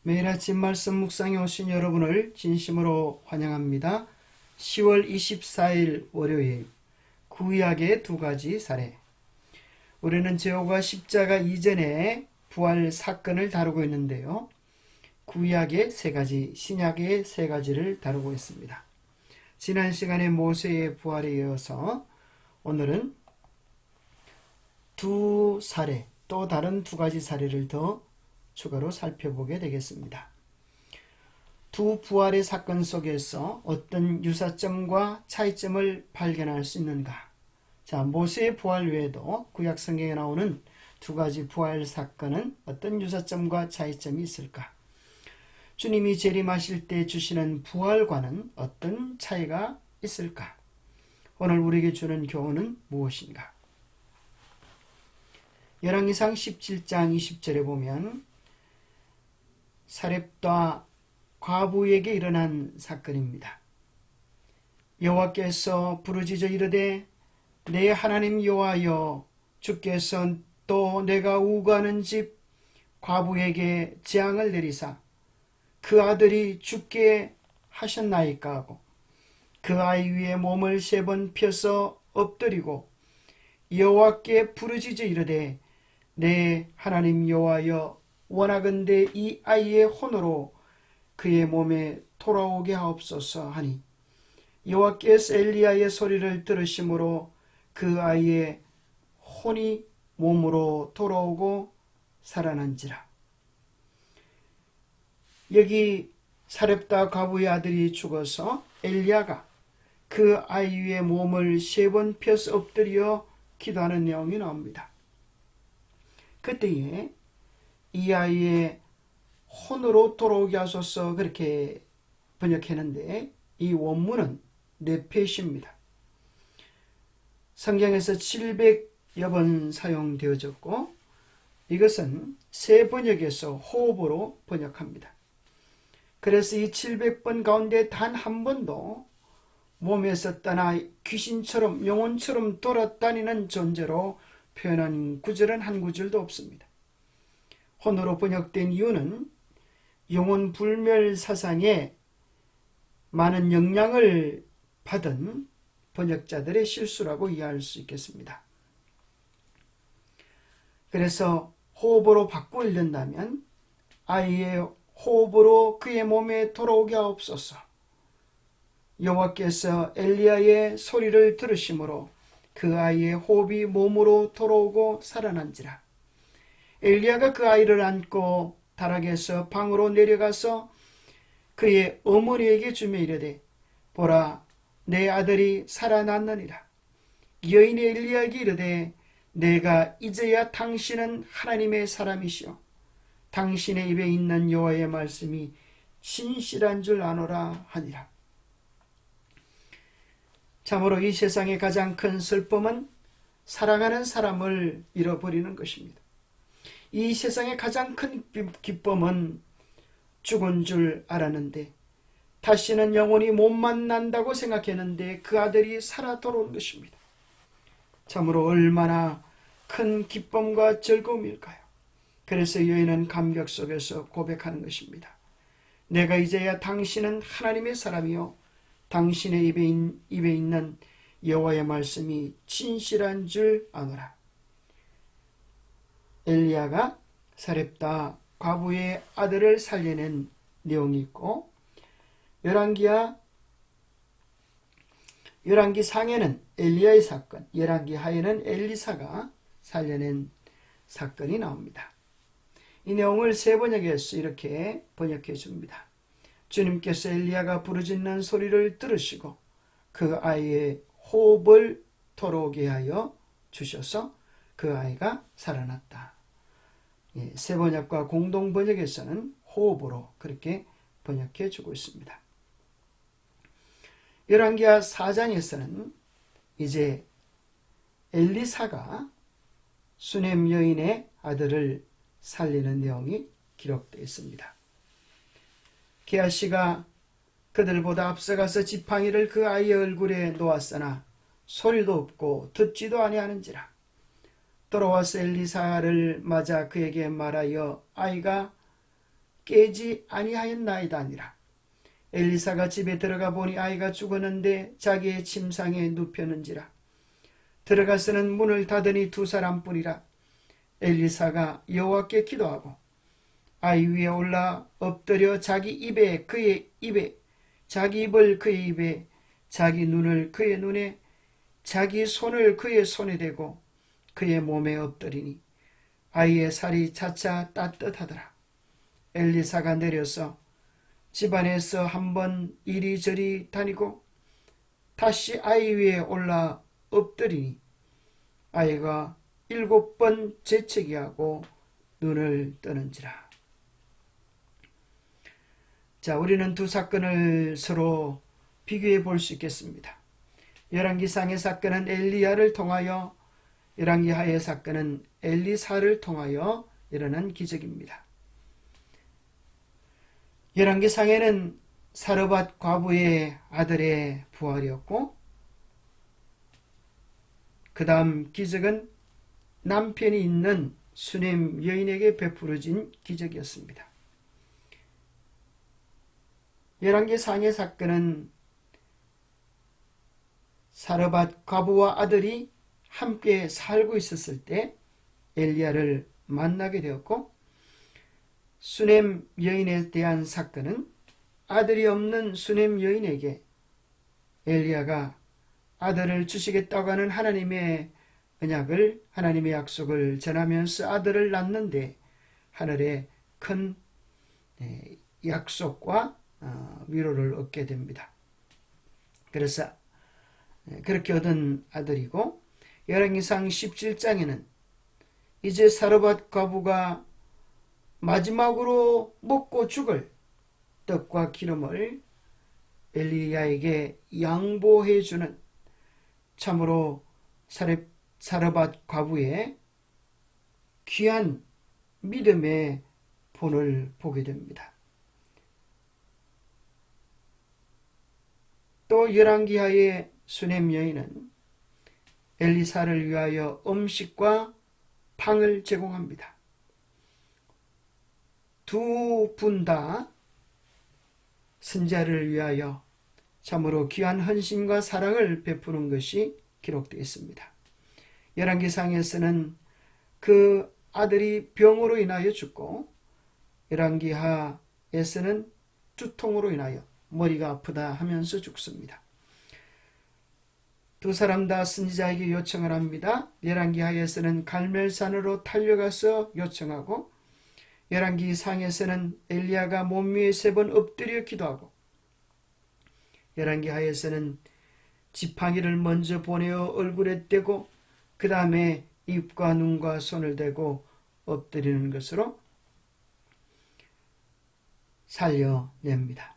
매일 아침 말씀 묵상에 오신 여러분을 진심으로 환영합니다. 10월 24일 월요일 구약의 두 가지 사례. 우리는 제호가 십자가 이전의 부활 사건을 다루고 있는데요. 구약의 세 가지, 신약의 세 가지를 다루고 있습니다. 지난 시간에 모세의 부활에 이어서 오늘은 두 사례, 또 다른 두 가지 사례를 더 추가로 살펴보게 되겠습니다. 두 부활의 사건 속에서 어떤 유사점과 차이점을 발견할 수 있는가? 자, 모세의 부활 외에도 구약 성경에 나오는 두 가지 부활 사건은 어떤 유사점과 차이점이 있을까? 주님이 재림하실 때 주시는 부활과는 어떤 차이가 있을까? 오늘 우리에게 주는 교훈은 무엇인가? 열왕기상 17장 20절에 보면 사렙과 과부에게 일어난 사건입니다. 여호와께서 부르짖어 이르되 내 하나님 여호와여, 주께서 또 내가 우거하는 집 과부에게 재앙을 내리사 그 아들이 죽게 하셨나이까 하고 그 아이 위에 몸을 3번 펴서 엎드리고 여호와께 부르짖어 이르되 내 하나님 여호와여, 원하건대 이 아이의 혼으로 그의 몸에 돌아오게 하옵소서 하니 여호와께서 엘리야의 소리를 들으심으로 그 아이의 혼이 몸으로 돌아오고 살아난지라. 여기 사렙다 과부의 아들이 죽어서 엘리야가 그 아이 위에 몸을 3번 펴서 엎드려 기도하는 내용이 나옵니다. 그때에 이 아이의 혼으로 돌아오게 하소서, 그렇게 번역했는데 이 원문은 네페시입니다. 성경에서 700여 번 사용되어졌고 이것은 새 번역에서 호흡으로 번역합니다. 그래서 이 700번 가운데 단 한 번도 몸에서 떠나 귀신처럼 영혼처럼 돌아다니는 존재로 표현한 구절은 한 구절도 없습니다. 혼으로 번역된 이유는 영혼 불멸 사상에 많은 영향을 받은 번역자들의 실수라고 이해할 수 있겠습니다. 그래서 호흡으로 바꿔 읽는다면 아이의 호흡으로 그의 몸에 돌아오게 하옵소서. 여호와께서 엘리야의 소리를 들으심으로 그 아이의 호흡이 몸으로 돌아오고 살아난지라. 엘리야가 그 아이를 안고 다락에서 방으로 내려가서 그의 어머니에게 주며 이르되 보라, 내 아들이 살아났느니라. 여인이 엘리야에게 이르되 내가 이제야 당신은 하나님의 사람이시오 당신의 입에 있는 여호와의 말씀이 진실한 줄 아노라 하니라. 참으로 이 세상의 가장 큰 슬픔은 사랑하는 사람을 잃어버리는 것입니다. 이 세상의 가장 큰 기쁨은 죽은 줄 알았는데 다시는 영원히 못 만난다고 생각했는데 그 아들이 살아 돌아온 것입니다. 참으로 얼마나 큰 기쁨과 즐거움일까요? 그래서 여인은 감격 속에서 고백하는 것입니다. 내가 이제야 당신은 하나님의 사람이요 당신의 입에 있는 여호와의 말씀이 진실한 줄 아노라. 엘리야가 사렙다 과부의 아들을 살려낸 내용이 있고 열왕기 상에는 엘리야의 사건, 열왕기 하에는 엘리사가 살려낸 사건이 나옵니다. 이 내용을 세 번역에서 이렇게 번역해 줍니다. 주님께서 엘리야가 부르짖는 소리를 들으시고 그 아이의 호흡을 돌아오게 하여 주셔서 그 아이가 살아났다. 세 번역과 공동 번역에서는 호흡으로 그렇게 번역해 주고 있습니다. 열왕기하 4장에서는 이제 엘리사가 수넴 여인의 아들을 살리는 내용이 기록되어 있습니다. 게하시가 그들보다 앞서가서 지팡이를 그 아이의 얼굴에 놓았으나 소리도 없고 듣지도 아니하는지라. 돌아와서 엘리사를 맞아 그에게 말하여 아이가 깨지 아니하였나이다 하니라. 엘리사가 집에 들어가 보니 아이가 죽었는데 자기의 침상에 눕혔는지라. 들어가서는 문을 닫으니 두 사람뿐이라. 엘리사가 여호와께 기도하고 아이 위에 올라 엎드려 자기 입을 그의 입에, 자기 눈을 그의 눈에, 자기 손을 그의 손에 대고 그의 몸에 엎드리니 아이의 살이 차차 따뜻하더라. 엘리사가 내려서 집안에서 한번 이리저리 다니고 다시 아이 위에 올라 엎드리니 아이가 7번 재채기하고 눈을 뜨는지라. 자, 우리는 두 사건을 서로 비교해 볼 수 있겠습니다. 열왕기상의 사건은 엘리야를 통하여, 열왕기하의 사건은 엘리사를 통하여 일어난 기적입니다. 열왕기상에는 사르밧 과부의 아들의 부활이었고, 그 다음 기적은 남편이 있는 수넴 여인에게 베풀어진 기적이었습니다. 열왕기상의 사건은 사르밧 과부와 아들이 함께 살고 있었을 때 엘리야를 만나게 되었고, 수넴 여인에 대한 사건은 아들이 없는 수넴 여인에게 엘리야가 아들을 주시겠다고 하는 하나님의 언약을, 하나님의 약속을 전하면서 아들을 낳는데 하늘의 큰 약속과 위로를 얻게 됩니다. 그래서 그렇게 얻은 아들이고, 열왕기상 17장에는 이제 사르밧 과부가 마지막으로 먹고 죽을 떡과 기름을 엘리야에게 양보해 주는 참으로 사르밧 과부의 귀한 믿음의 본을 보게 됩니다. 또 열왕기하의 수넴 여인은 엘리사를 위하여 음식과 팡을 제공합니다. 두 분 다 선지자를 위하여 참으로 귀한 헌신과 사랑을 베푸는 것이 기록되어 있습니다. 열왕기상에서는 그 아들이 병으로 인하여 죽고, 열왕기하에서는 두통으로 인하여 머리가 아프다 하면서 죽습니다. 두 사람 다 선지자에게 요청을 합니다. 열왕기하에서는 갈멜산으로 달려가서 요청하고, 열왕기상에서는 엘리야가 몸 위에 3번 엎드려 기도하고, 열왕기하에서는 지팡이를 먼저 보내어 얼굴에 대고 그 다음에 입과 눈과 손을 대고 엎드리는 것으로 살려냅니다.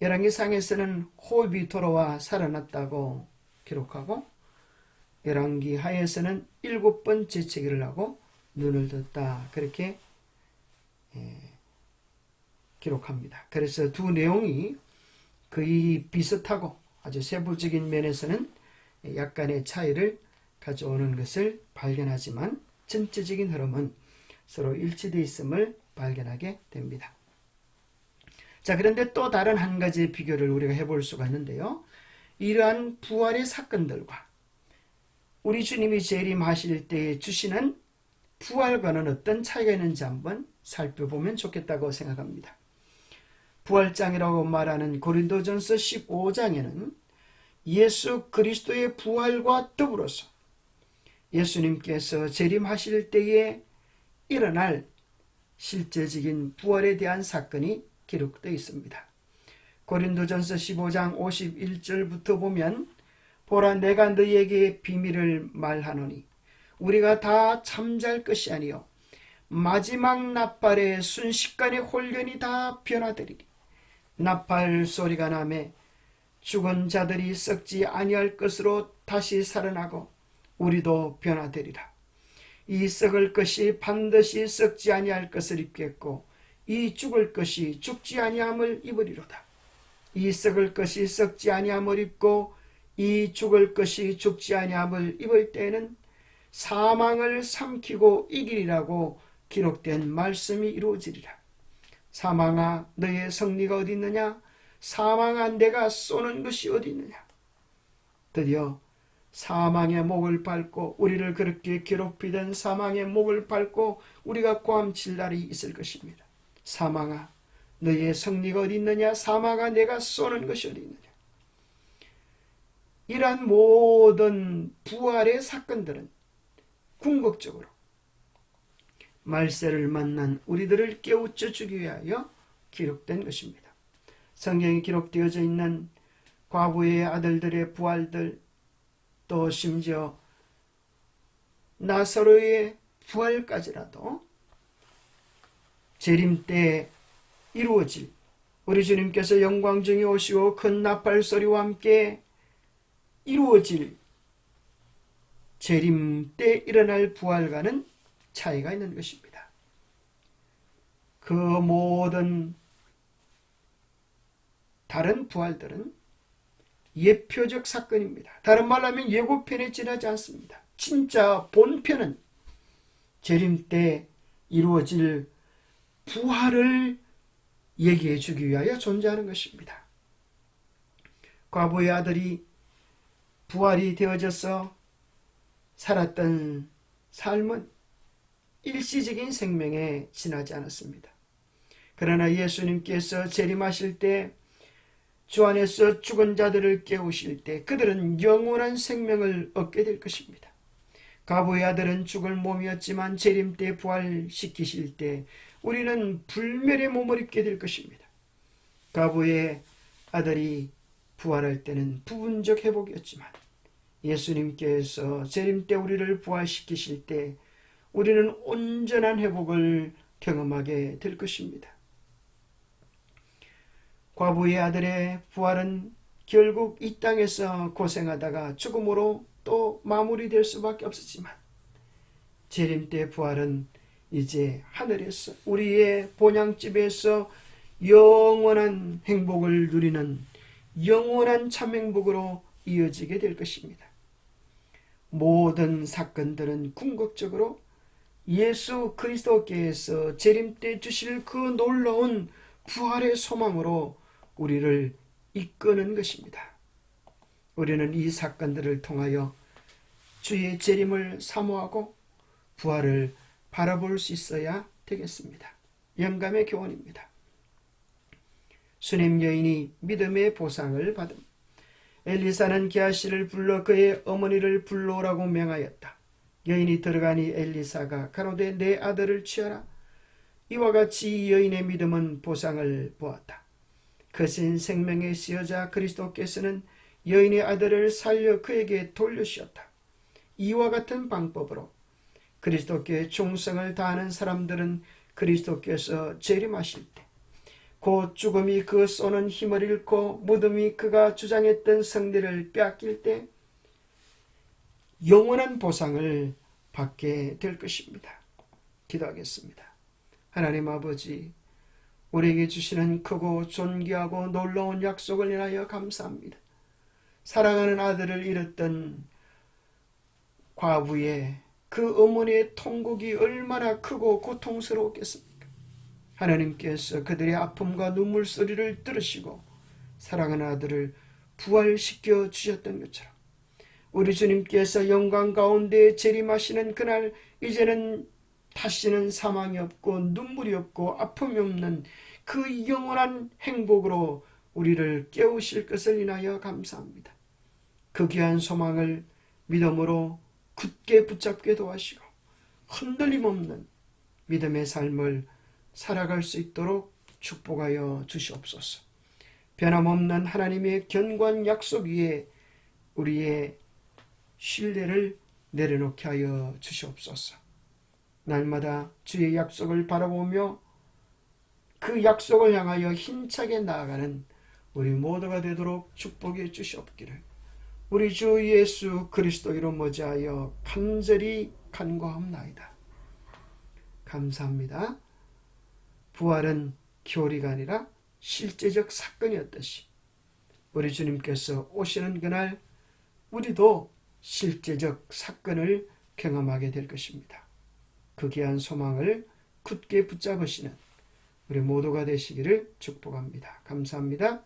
열왕기상에서는 호흡이 돌아와 살아났다고 기록하고, 열왕기하에서는 7번 재채기를 하고 눈을 떴다, 그렇게 기록합니다. 그래서 두 내용이 거의 비슷하고 아주 세부적인 면에서는 약간의 차이를 가져오는 것을 발견하지만 전체적인 흐름은 서로 일치되어 있음을 발견하게 됩니다. 자, 그런데 또 다른 한 가지 비교를 우리가 해볼 수가 있는데요. 이러한 부활의 사건들과 우리 주님이 재림하실 때에 주시는 부활과는 어떤 차이가 있는지 한번 살펴보면 좋겠다고 생각합니다. 부활장이라고 말하는 고린도전서 15장에는 예수 그리스도의 부활과 더불어서 예수님께서 재림하실 때에 일어날 실제적인 부활에 대한 사건이 기록되어 있습니다. 고린도전서 15장 51절부터 보면, 보라, 내가 너희에게 비밀을 말하노니 우리가 다 잠잘 것이 아니요 마지막 나팔의 순식간에 홀연히 다 변화되리니, 나팔 소리가 나매 죽은 자들이 썩지 아니할 것으로 다시 살아나고 우리도 변화되리라. 이 썩을 것이 반드시 썩지 아니할 것을 입겠고 이 죽을 것이 죽지 아니함을 입으리로다. 이 썩을 것이 썩지 아니함을 입고 이 죽을 것이 죽지 아니함을 입을 때에는 사망을 삼키고 이기리라고 기록된 말씀이 이루어지리라. 사망아 너의 승리가 어디 있느냐? 사망아 내가 쏘는 것이 어디 있느냐? 드디어 사망의 목을 밟고 우리를 그렇게 괴롭히던 사망의 목을 밟고 우리가 꽈암칠 날이 있을 것입니다. 사망아 너의 승리가 어디 있느냐? 사망아 내가 쏘는 것이 어디 있느냐? 이러한 모든 부활의 사건들은 궁극적으로 말세를 만난 우리들을 깨우쳐 주기 위하여 기록된 것입니다. 성경에 기록되어져 있는 과부의 아들들의 부활들, 또 심지어 나사로의 부활까지라도 재림 때 이루어질, 우리 주님께서 영광 중에 오시고 큰 나팔 소리와 함께 이루어질 재림 때 일어날 부활과는 차이가 있는 것입니다. 그 모든 다른 부활들은 예표적 사건입니다. 다른 말로 하면 예고편에 지나지 않습니다. 진짜 본편은 재림 때 이루어질 부활을 얘기해 주기 위하여 존재하는 것입니다. 과부의 아들이 부활이 되어져서 살았던 삶은 일시적인 생명에 지나지 않았습니다. 그러나 예수님께서 재림하실 때 주 안에서 죽은 자들을 깨우실 때 그들은 영원한 생명을 얻게 될 것입니다. 과부의 아들은 죽을 몸이었지만 재림 때 부활시키실 때 우리는 불멸의 몸을 입게 될 것입니다. 과부의 아들이 부활할 때는 부분적 회복이었지만 예수님께서 재림 때 우리를 부활시키실 때 우리는 온전한 회복을 경험하게 될 것입니다. 과부의 아들의 부활은 결국 이 땅에서 고생하다가 죽음으로 또 마무리될 수밖에 없었지만 재림 때 부활은 이제 하늘에서 우리의 본향집에서 영원한 행복을 누리는 영원한 참 행복으로 이어지게 될 것입니다. 모든 사건들은 궁극적으로 예수 그리스도께서 재림 때 주실 그 놀라운 부활의 소망으로 우리를 이끄는 것입니다. 우리는 이 사건들을 통하여 주의 재림을 사모하고 부활을 바라볼 수 있어야 되겠습니다. 영감의 교훈입니다. 수냄 여인이 믿음의 보상을 받음. 엘리사는 게하시를 불러 그의 어머니를 불러오라고 명하였다. 여인이 들어가니 엘리사가 가로되 내 아들을 취하라. 이와 같이 이 여인의 믿음은 보상을 보았다. 거신 생명의 시여자 그리스도께서는 여인의 아들을 살려 그에게 돌려주셨다. 이와 같은 방법으로 그리스도께 충성을 다하는 사람들은 그리스도께서 재림하실 때 곧 죽음이 그 쏘는 힘을 잃고 무덤이 그가 주장했던 승리를 빼앗길 때 영원한 보상을 받게 될 것입니다. 기도하겠습니다. 하나님 아버지, 우리에게 주시는 크고 존귀하고 놀라운 약속을 인하여 감사합니다. 사랑하는 아들을 잃었던 과부의 그 어머니의 통곡이 얼마나 크고 고통스러웠겠습니까? 하나님께서 그들의 아픔과 눈물소리를 들으시고 사랑하는 아들을 부활시켜 주셨던 것처럼 우리 주님께서 영광 가운데 재림하시는 그날 이제는 다시는 사망이 없고 눈물이 없고 아픔이 없는 그 영원한 행복으로 우리를 깨우실 것을 인하여 감사합니다. 그 귀한 소망을 믿음으로 굳게 붙잡게 도와시고 흔들림 없는 믿음의 삶을 살아갈 수 있도록 축복하여 주시옵소서. 변함없는 하나님의 견고한 약속 위에 우리의 신뢰를 내려놓게 하여 주시옵소서. 날마다 주의 약속을 바라보며 그 약속을 향하여 힘차게 나아가는 우리 모두가 되도록 축복해 주시옵기를 우리 주 예수 그리스도 이름 머지하여 간절히 간구하옵나이다. 감사합니다. 부활은 교리가 아니라 실제적 사건이었듯이 우리 주님께서 오시는 그날 우리도 실제적 사건을 경험하게 될 것입니다. 그 귀한 소망을 굳게 붙잡으시는 우리 모두가 되시기를 축복합니다. 감사합니다.